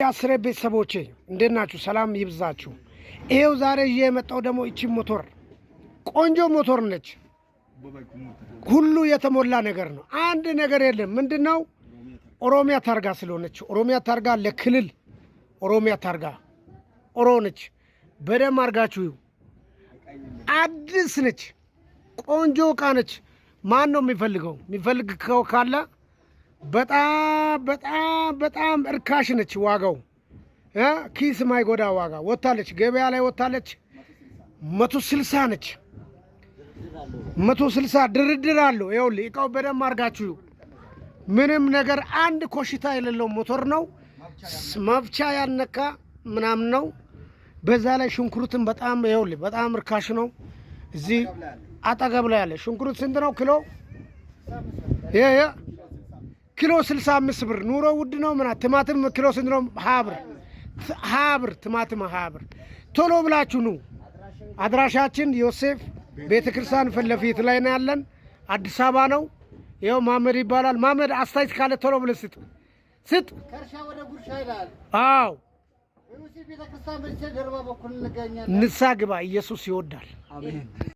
ያስረ ቤተሰቦቼ እንዴት ናችሁ? ሰላም ይብዛችሁ። ይሄው ዛሬ የመጣው ደግሞ እቺ ሞተር ቆንጆ ሞተር ነች። ሁሉ የተሞላ ነገር ነው። አንድ ነገር የለም። ምንድነው? ኦሮሚያ ታርጋ ስለሆነች ኦሮሚያ ታርጋ ለክልል ኦሮሚያ ታርጋ ኦሮ ነች። በደም አርጋችሁ አዲስ ነች። ቆንጆ ዕቃ ነች። ማን ነው የሚፈልገው? የሚፈልግ ካለ በጣም እርካሽ ነች። ዋጋው ኪስ ማይጎዳ ዋጋ ወጣለች። ገበያ ላይ ወጣለች። 160 ነች። 160 ድርድር አለው። ይኸውልህ እቃው በደም አርጋችሁ ምንም ነገር አንድ ኮሽታ የሌለው ሞተር ነው። መፍቻ ያነካ ምናምን ነው። በዛ ላይ ሽንኩርትን በጣም ይኸውልህ በጣም እርካሽ ነው። እዚህ አጠገብ ላይ ያለ ሽንኩርት ስንት ነው ኪሎ? ኪሎ 65 ብር። ኑሮ ውድ ነው። ምና ቲማቲም ኪሎ ስንት ነው? 20 ብር ቲማቲም 20 ብር። ቶሎ ብላችሁ ኑ። አድራሻችን ዮሴፍ ቤተክርስቲያን ፊት ለፊት ላይ ነው ያለን። አዲስ አበባ ነው። ይኸው ማመድ ይባላል። ማመድ አስተያየት ካለ ቶሎ ብለህ ስጥ። ከርሻ ወደ ጉርሻ ይላል። አዎ ዮሴፍ ቤተክርስቲያን በጀርባ በኩል እንገኛለን። ንስሐ ግባ። ኢየሱስ ይወዳል። አሜን።